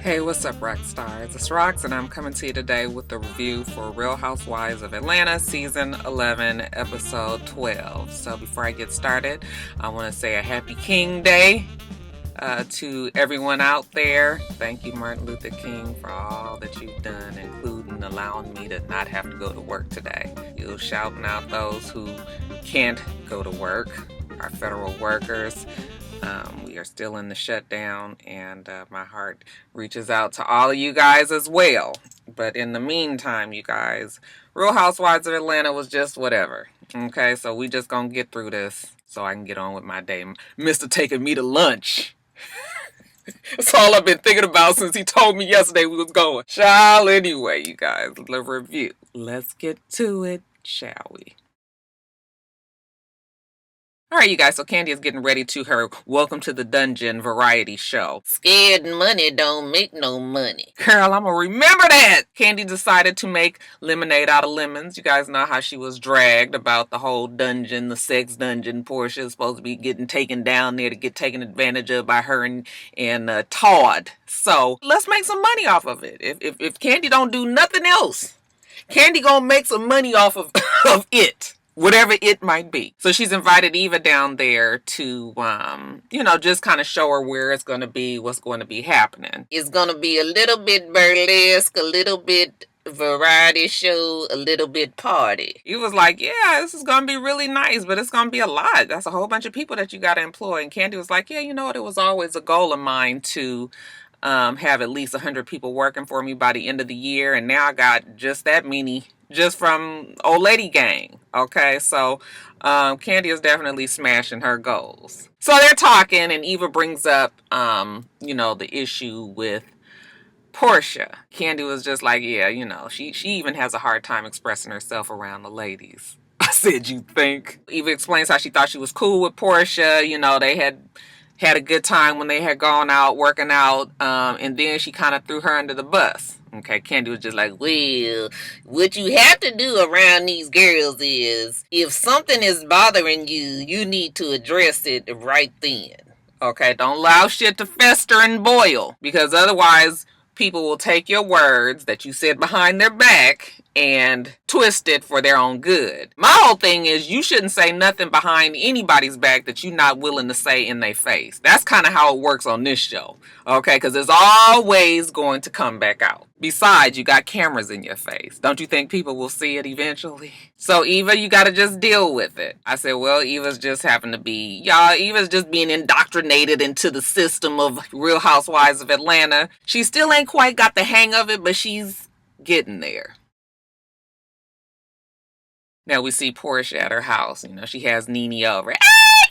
Hey, what's up, Roxstars? It's Rox, and I'm coming to you today with a review for Real Housewives of Atlanta, Season 11, Episode 12. So before I get started, I want to say a happy King Day to everyone out there. Thank you, Martin Luther King, for all that you've done, including allowing me to not have to go to work today. You're shouting out those who can't go to work, our federal workers. We are still in the shutdown, and my heart reaches out to all of you guys as well. But in the meantime, you guys, Real Housewives of Atlanta was just whatever. Okay, so we just gonna get through this so I can get on with my day. Mr. taking me to lunch. That's all I've been thinking about since he told me yesterday we was going. Shall anyway, you guys, the review. Let's get to it, shall we? All right, you guys, so Kandi is getting ready to her Welcome to the Dungeon variety show. Scared money don't make no money. Girl, I'm gonna remember that. Kandi decided to make lemonade out of lemons. You guys know how she was dragged about the whole dungeon, the sex dungeon. Porsha is supposed to be getting taken down there to get taken advantage of by her and Todd. So let's make some money off of it. If Kandi don't do nothing else, Kandi gonna make some money off of it. Whatever it might be. So she's invited Eva down there to, just kind of show her where it's going to be, what's going to be happening. It's going to be a little bit burlesque, a little bit variety show, a little bit party. He was like, yeah, this is going to be really nice, but it's going to be a lot. That's a whole bunch of people that you got to employ. And Kandi was like, yeah, you know what? It was always a goal of mine to have at least 100 people working for me by the end of the year. And now I got just that many just from Old Lady Gang. Okay, so Kandi is definitely smashing her goals. So they're talking, and Eva brings up, the issue with Porsha. Kandi was just like, yeah, she even has a hard time expressing herself around the ladies. I said, you think? Eva explains how she thought she was cool with Porsha. They had a good time when they had gone out, working out, and then she kind of threw her under the bus. Okay, Kandi was just like, well, what you have to do around these girls is, if something is bothering you, you need to address it right then. Okay, don't allow shit to fester and boil, because otherwise people will take your words that you said behind their back and twist it for their own good. My whole thing is you shouldn't say nothing behind anybody's back that you're not willing to say in their face. That's kind of how it works on this show. Okay, because it's always going to come back out. Besides, you got cameras in your face. Don't you think people will see it eventually? So Eva, you got to just deal with it. I said, well, Eva's just Eva's just being indoctrinated into the system of Real Housewives of Atlanta. She still ain't quite got the hang of it, but she's getting there. Now we see Porsha at her house. She has Nene over. Hey,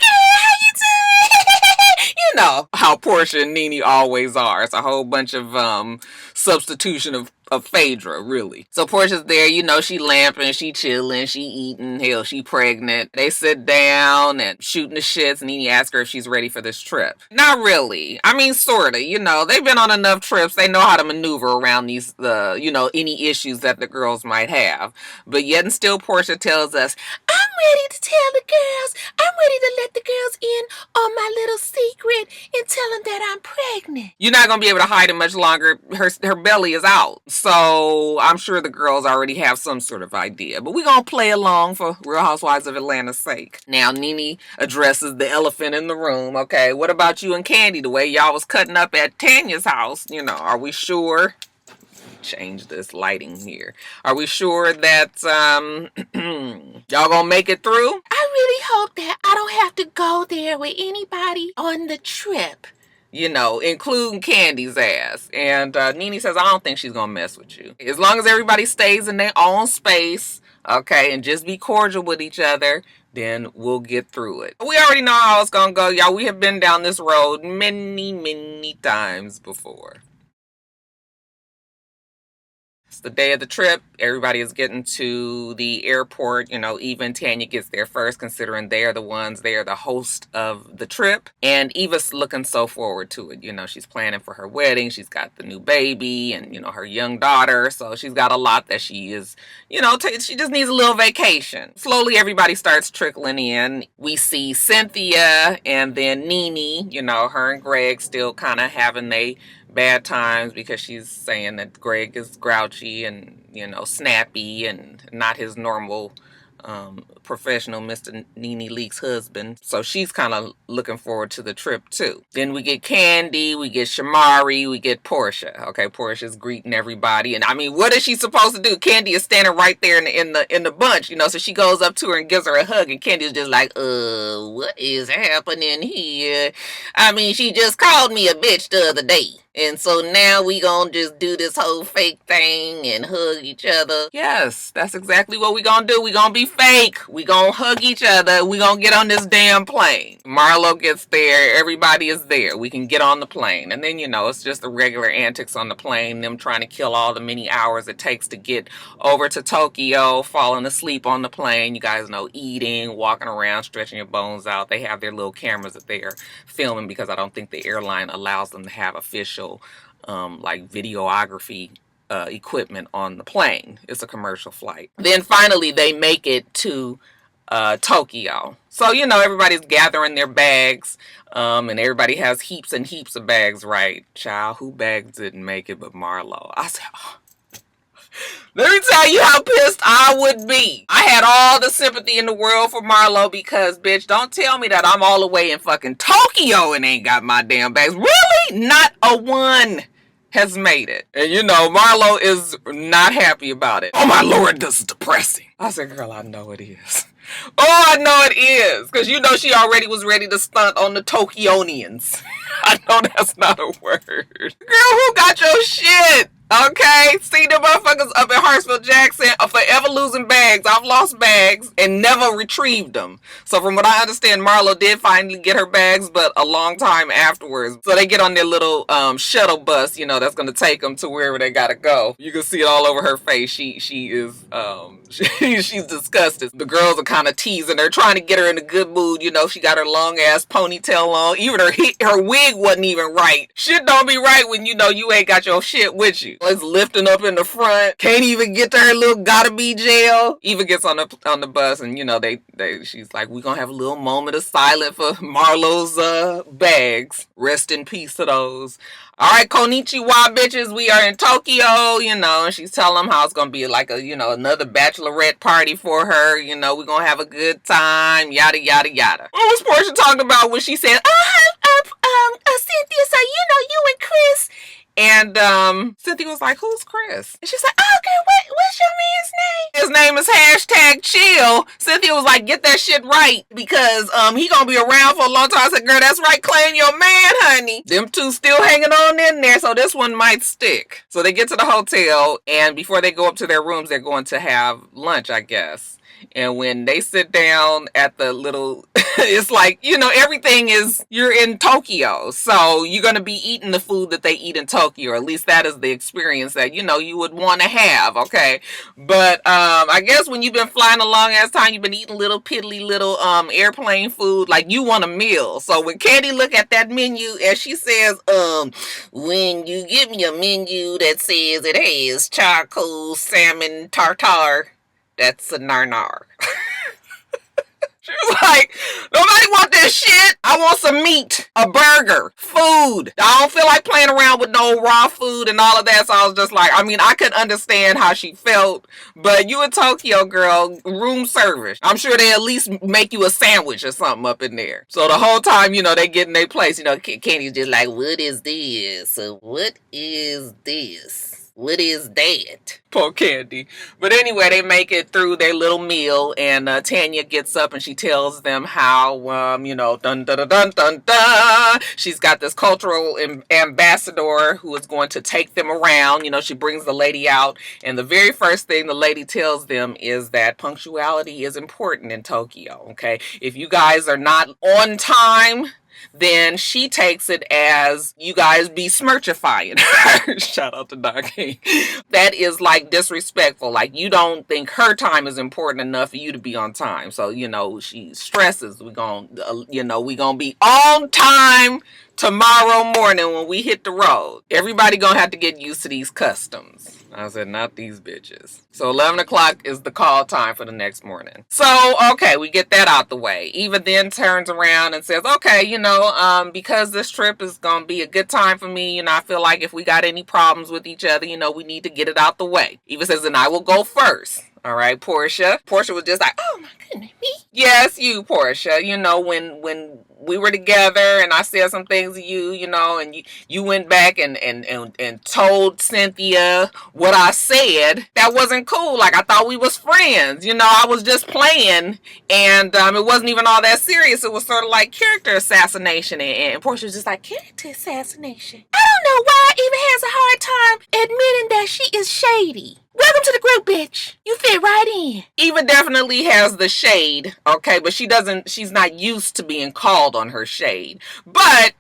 girl, how you doing? You know how Porsha and Nene always are. It's a whole bunch of substitution of Phaedra, really. So Porsha's there, she lamping, she chilling, she eating, hell, she pregnant. They sit down and shooting the shits. Nene asks her if she's ready for this trip. Not really. I mean, sorta. They've been on enough trips. They know how to maneuver around these, any issues that the girls might have. But yet and still, Porsha tells us, I'm ready to tell the girls. I'm ready to let the girls in on my little secret and tell them that I'm pregnant. You're not going to be able to hide it much longer. Her belly is out. So I'm sure the girls already have some sort of idea. But we're going to play along for Real Housewives of Atlanta's sake. Now, Nene addresses the elephant in the room. Okay, what about you and Kandi? The way y'all was cutting up at Tanya's house. Are we sure? Change this lighting here. Are we sure that y'all gonna make it through? I really hope that I don't have to go there with anybody on the trip. Including Kandi's ass. And Nene says, I don't think she's gonna mess with you. As long as everybody stays in their own space, okay, and just be cordial with each other, then we'll get through it. We already know how it's gonna go, y'all. We have been down this road many, many times before. It's the day of the trip. Everybody is getting to the airport. Eva and Tanya gets there first, considering they are the host of the trip. And Eva's looking so forward to it. She's planning for her wedding. She's got the new baby and, her young daughter. So she's got a lot that she is, she just needs a little vacation. Slowly, everybody starts trickling in. We see Cynthia and then Nene, her and Greg still kind of having bad times because she's saying that Greg is grouchy and, snappy and not his normal professional Mr. Nene Leak's husband. So she's kind of looking forward to the trip too. Then we get Candy, we get Shamari, we get Porsha. Okay, Portia's greeting everybody, and I mean, what is she supposed to do? Candy is standing right there in the bunch, so she goes up to her and gives her a hug, and Candy's just like, what is happening here? I mean, she just called me a bitch the other day. And so now we gonna just do this whole fake thing and hug each other. Yes, that's exactly what we gonna do. We gonna be fake. We gonna hug each other. We gonna get on this damn plane. Marlo gets there. Everybody is there. We can get on the plane. And then, it's just the regular antics on the plane. Them trying to kill all the many hours it takes to get over to Tokyo. Falling asleep on the plane. You guys know, eating, walking around, stretching your bones out. They have their little cameras that they're filming because I don't think the airline allows them to have official videography equipment on the plane. It's a commercial flight. Then finally they make it to Tokyo. So, everybody's gathering their bags, and everybody has heaps and heaps of bags, right? Child, who bags didn't make it but Marlo? I said, let me tell you how pissed I would be. I had all the sympathy in the world for Marlo because, bitch, don't tell me that I'm all the way in fucking Tokyo and ain't got my damn bags. Really? Not a one has made it. And, Marlo is not happy about it. Oh, my Lord, this is depressing. I said, girl, I know it is. Oh, I know it is. Because she already was ready to stunt on the Tokyonians. I know that's not a word. Girl, who got your shit? Okay, see the motherfuckers up in Hartsfield Jackson are forever losing bags. I've lost bags and never retrieved them. So from what I understand, Marlo did finally get her bags, but a long time afterwards. So they get on their little shuttle bus, that's going to take them to wherever they got to go. You can see it all over her face. She is, she's disgusted. The girls are kind of teasing her, trying to get her in a good mood. She got her long ass ponytail on. Even her wig wasn't even right. Shit don't be right when you ain't got your shit with you. It's lifting up in the front. Can't even get to her little gotta be jail. Eva gets on the bus and she's like, we're gonna have a little moment of silence for Marlo's bags. Rest in peace to those. All right, konnichiwa, bitches. We are in Tokyo, and she's telling them how it's going to be like another bachelorette party for her. We're going to have a good time, yada, yada, yada. What was Porsha talking about when she said, Cynthia, so you and Chris. And Cynthia was like, who's Chris? And she's like, okay, what's your man's name? His name is #chill. Cynthia was like, get that shit right because he gonna be around for a long time. I said, girl, that's right, claim your man, honey. Them two still hanging on in there, so this one might stick. So they get to the hotel, and before they go up to their rooms, they're going to have lunch, I guess. And when they sit down at the little, it's like, everything is, you're in Tokyo. So you're going to be eating the food that they eat in Tokyo. Or at least that is the experience that, you would want to have. Okay. But I guess when you've been flying a long ass time, you've been eating little piddly little airplane food. Like you want a meal. So when Candy look at that menu and she says, when you give me a menu that says it has charcoal, salmon, tartare, that's a narnar. She was like, nobody want this shit. I want some meat, a burger, food. I don't feel like playing around with no raw food and all of that. So I was just like, I could understand how she felt. But you in Tokyo, girl, room service. I'm sure they at least make you a sandwich or something up in there. So the whole time, they get in their place. Candy's just like, what is this? What is this? What is that? Poor Candy. But anyway, they make it through their little meal, and Tanya gets up and she tells them how, dun dun dun dun dun dun. She's got this cultural ambassador who is going to take them around. She brings the lady out, and the very first thing the lady tells them is that punctuality is important in Tokyo. Okay, if you guys are not on time, then she takes it as you guys be smirchifying her. Shout out to Darking. That is like disrespectful. Like you don't think her time is important enough for you to be on time. So, she stresses we gonna be on time tomorrow morning when we hit the road, everybody gonna have to get used to these customs. I said, not these bitches. So 11 o'clock is the call time for the next morning. So, okay, we get that out the way. Eva then turns around and says, okay, because this trip is going to be a good time for me, I feel like if we got any problems with each other, we need to get it out the way. Eva says, and I will go first. All right, Porsha. Porsha was just like, oh my goodness, me? Yes, you, Porsha. When we were together and I said some things to you, and you went back and told Cynthia what I said, that wasn't cool. Like, I thought we was friends. I was just playing, and it wasn't even all that serious. It was sort of like character assassination, and Porsha was just like, character assassination? I don't know why Eva has a hard time admitting that she is shady. Welcome to the group, bitch. You fit right in. Eva definitely has the shade, okay, but she's not used to being called on her shade. But,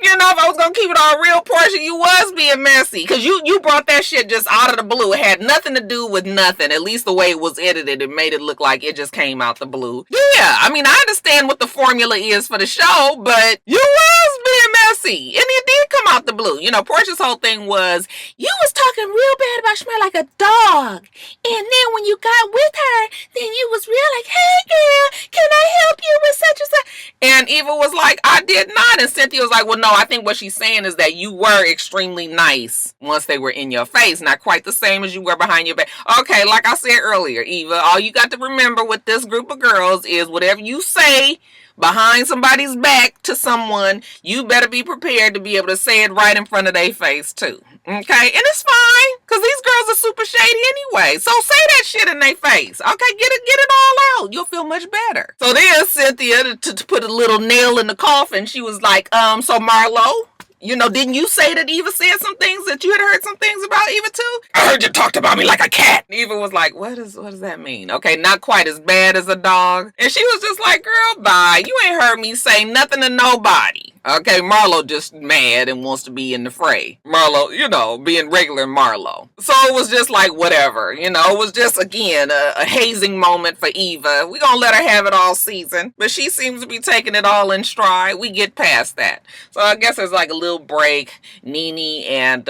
if I was going to keep it all real, Porsha, you was being messy. Because you brought that shit just out of the blue. It had nothing to do with nothing. At least the way it was edited, it made it look like it just came out the blue. Yeah, I understand what the formula is for the show, but you was being messy. And it did come out the blue. Porsha's whole thing was, you was talking real bad about Shmur like a dog. And then when you got with her, then you was real like, hey girl, can I help you with such and such? And Eva was like, I did not. And Cynthia was like, well, no, I think what she's saying is that you were extremely nice once they were in your face. Not quite the same as you were behind your back. Okay, like I said earlier, Eva, all you got to remember with this group of girls is whatever you say behind somebody's back to someone, you better be prepared to be able to say it right in front of their face too. Okay? And it's fine, because these girls are super shady anyway. So say that shit in their face. Okay? Get it all out. You'll feel much better. So then Cynthia, to put a little nail in the coffin, she was like, so Marlo, didn't you say that Eva said some things, that you had heard some things about Eva too? I heard you talked about me like a cat. Eva was like, what does that mean? Okay, not quite as bad as a dog. And she was just like, girl, bye. You ain't heard me say nothing to nobody. Okay, Marlo just mad and wants to be in the fray. Marlo, being regular Marlo. So it was just like, whatever. It was just, again, a hazing moment for Eva. We gonna let her have it all season. But she seems to be taking it all in stride. We get past that. So I guess there's like a little break. Nene and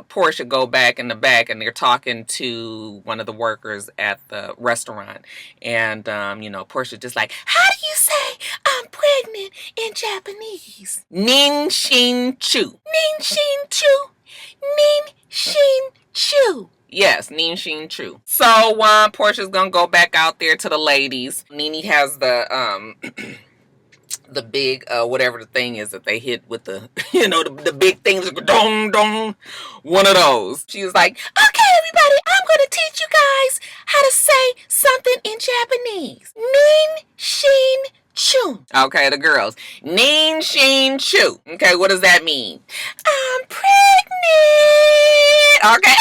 Porsha go back in the back and they're talking to one of the workers at the restaurant. And, Porsha just like, how do you say I'm pregnant in Japanese? Nin Shin Chu. Nin Shin Chu. Nin Shin Chu. Yes, Nin Shin Chu. So Porsha's gonna go back out there to the ladies. Nene has the the big whatever the thing is that they hit with the the big things, dong dong, one of those. She was like, okay everybody, I'm gonna teach you guys how to say something in Japanese. Nin Shin Chu. Okay, the girls. Nin Shin Chu. Okay, what does that mean? I'm pregnant. Okay.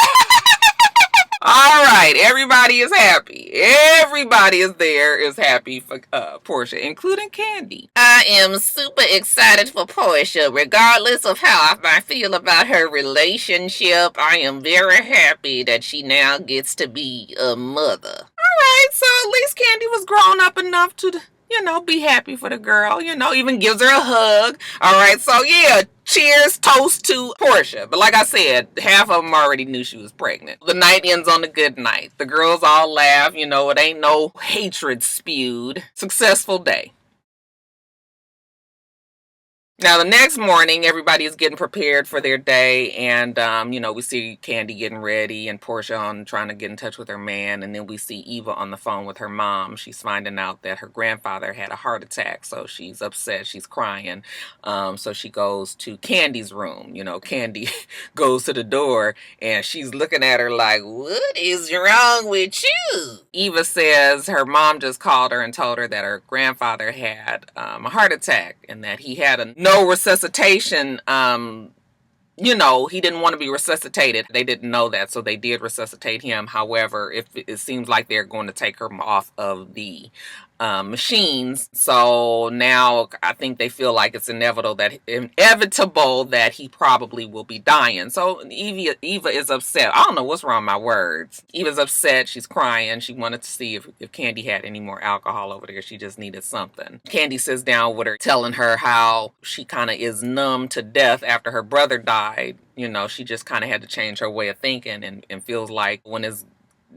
All right, everybody is happy. Everybody is happy for Porsha, including Candy. I am super excited for Porsha. Regardless of how I feel about her relationship, I am very happy that she now gets to be a mother. All right, so at least Candy was grown up enough to, be happy for the girl, even gives her a hug. All right, so yeah, cheers, toast to Porsha. But like I said, half of them already knew she was pregnant. The night ends on a good night. The girls all laugh, it ain't no hatred spewed. Successful day. Now, the next morning, everybody is getting prepared for their day, and, we see Candy getting ready and Porsha trying to get in touch with her man, and then we see Eva on the phone with her mom. She's finding out that her grandfather had a heart attack, so she's upset, she's crying, so she goes to Candy's room. Candy goes to the door, and she's looking at her like, what is wrong with you? Eva says her mom just called her and told her that her grandfather had a heart attack, and that he had no resuscitation. He didn't want to be resuscitated. They didn't know that, so they did resuscitate him. However, it seems like they're going to take her off of the machines. So now I think they feel like it's inevitable that he probably will be dying. So Eva is upset. I don't know what's wrong with my words. Eva's upset. She's crying. She wanted to see if Candy had any more alcohol over there. She just needed something. Candy sits down with her, telling her how she kind of is numb to death after her brother died. She just kind of had to change her way of thinking and feels like when it's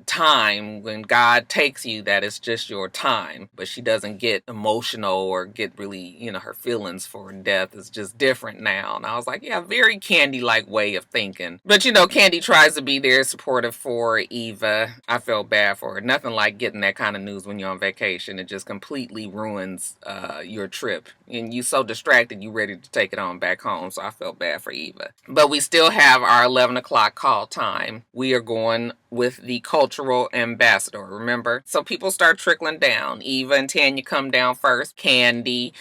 time, when God takes you, that it's just your time. But she doesn't get emotional or get really, her feelings for death is just different now. And I was like, yeah, very Candy-like way of thinking. But Candy tries to be there supportive for Eva. I felt bad for her. Nothing like getting that kind of news when you're on vacation. It just completely ruins your trip. And you so distracted, you ready to take it on back home. So I felt bad for Eva. But we still have our 11 o'clock call time. We are going with the cultural ambassador, remember? So people start trickling down. Eva and Tanya come down first. Candy,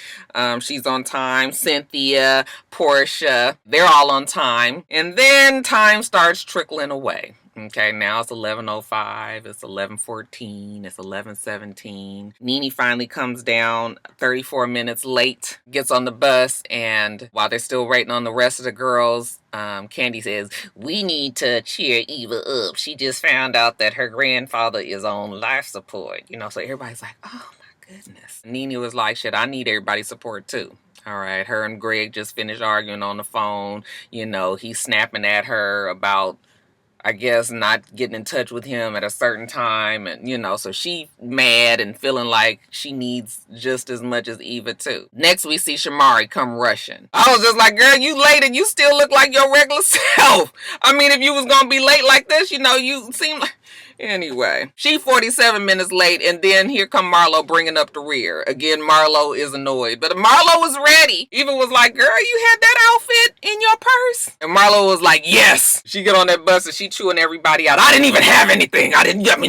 she's on time. Cynthia, Porsha, they're all on time. And then time starts trickling away. Okay, now it's 11:05, it's 11:14, it's 11:17. Nene finally comes down 34 minutes late, gets on the bus, and while they're still waiting on the rest of the girls, Candy says, we need to cheer Eva up. She just found out that her grandfather is on life support. So everybody's like, oh my goodness. Nene was like, shit, I need everybody's support too. All right, her and Greg just finished arguing on the phone. He's snapping at her about, I guess, not getting in touch with him at a certain time. And, so she mad and feeling like she needs just as much as Eva, too. Next, we see Shamari come rushing. I was just like, girl, you late and you still look like your regular self. I mean, if you was going to be late like this, you seem like... Anyway, she 47 minutes late, and then here come Marlo bringing up the rear. Again, Marlo is annoyed, but Marlo was ready. Eva was like, girl, you had that outfit in your purse? And Marlo was like, yes. She get on that bus and she chewing everybody out. I didn't even have anything.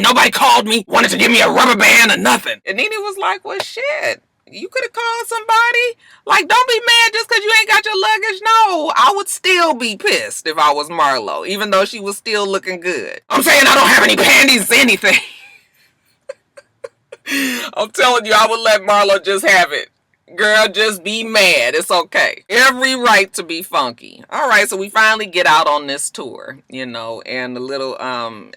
Nobody called me, wanted to give me a rubber band or nothing. And Nene was like, well, shit. You could have called somebody. Like, don't be mad just because you ain't got your luggage. No, I would still be pissed if I was Marlo, even though she was still looking good. I'm saying I don't have any panties, anything. I'm telling you, I would let Marlo just have it. Girl, just be mad. It's okay. Every right to be funky. All right, so we finally get out on this tour, and the little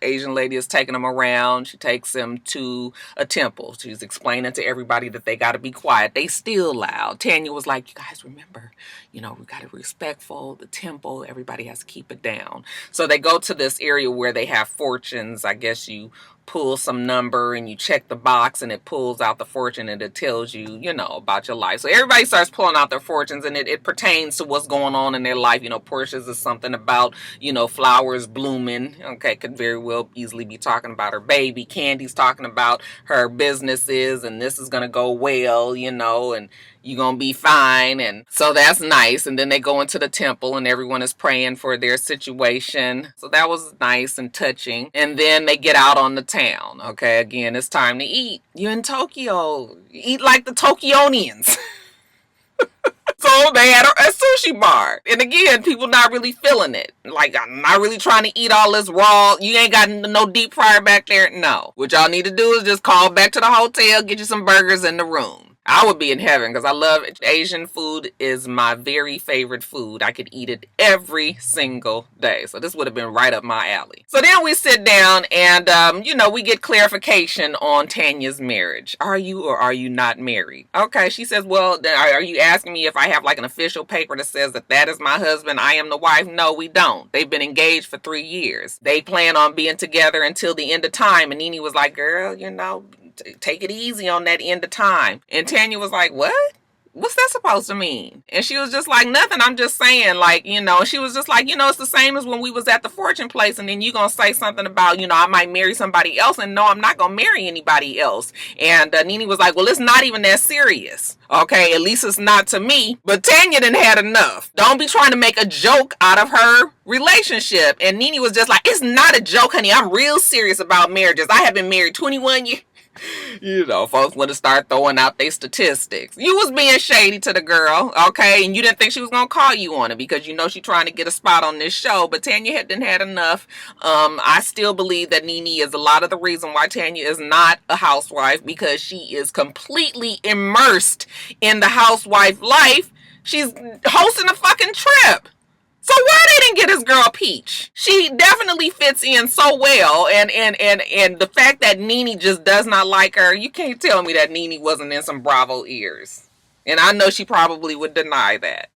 Asian lady is taking them around. She takes them to a temple. She's explaining to everybody that they got to be quiet. They still loud. Tanya was like, you guys remember, we got to be respectful. The temple, everybody has to keep it down. So they go to this area where they have fortunes. I guess you pull some number and you check the box and it pulls out the fortune and it tells you, about your life. So everybody starts pulling out their fortunes and it pertains to what's going on in their life. Porsha's is something about, flowers blooming. Okay, could very well easily be talking about her baby. Candy's talking about her businesses and this is going to go well, and you're going to be fine. And so that's nice. And then they go into the temple and everyone is praying for their situation. So that was nice and touching. And then they get out on the town. Okay, again, it's time to eat. You're in Tokyo. Eat like the Tokyonians. So they had a sushi bar. And again, people not really feeling it. Like, I'm not really trying to eat all this raw. You ain't got no deep fryer back there. No. What y'all need to do is just call back to the hotel, get you some burgers in the room. I would be in heaven because I love it. Asian food is my very favorite food. I could eat it every single day. So this would have been right up my alley. So then we sit down and, we get clarification on Tanya's marriage. Are you or are you not married? Okay, she says, well, are you asking me if I have like an official paper that says that is my husband, I am the wife? No, we don't. They've been engaged for 3 years. They plan on being together until the end of time. And Nene was like, girl, take it easy on that end of time. And Tanya was like, what? What's that supposed to mean? And she was just like, nothing. I'm just saying, and she was just like, it's the same as when we was at the fortune place and then you going to say something about, I might marry somebody else. And no, I'm not going to marry anybody else. And Nene was like, well, it's not even that serious. Okay, at least it's not to me. But Tanya done had enough. Don't be trying to make a joke out of her relationship. And Nene was just like, it's not a joke, honey. I'm real serious about marriages. I have been married 21 years. You know, folks want to start throwing out their statistics. You was being shady to the girl, okay? And you didn't think she was going to call you on it because you know she's trying to get a spot on this show. But Tanya hadn't had enough. I still believe that Nene is a lot of the reason why Tanya is not a housewife, because she is completely immersed in the housewife life. She's hosting a fucking trip. So why they didn't get his girl Peach? She definitely fits in so well, and the fact that Nene just does not like her, you can't tell me that Nene wasn't in some Bravo ears. And I know she probably would deny that.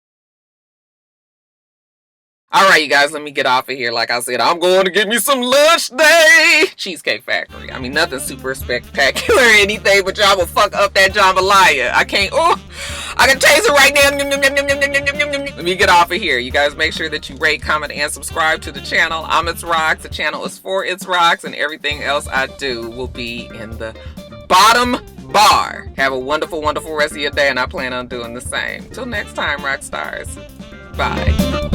Alright, you guys, let me get off of here. Like I said, I'm going to get me some lunch day. Cheesecake Factory. I mean, nothing super spectacular or anything, but y'all will fuck up that jambalaya. I can't, I can taste it right now. Let me get off of here. You guys make sure that you rate, comment, and subscribe to the channel. I'm itsrox. The channel is for itsrox, and everything else I do will be in the bottom bar. Have a wonderful, wonderful rest of your day, and I plan on doing the same. Till next time, Roxstars. Bye.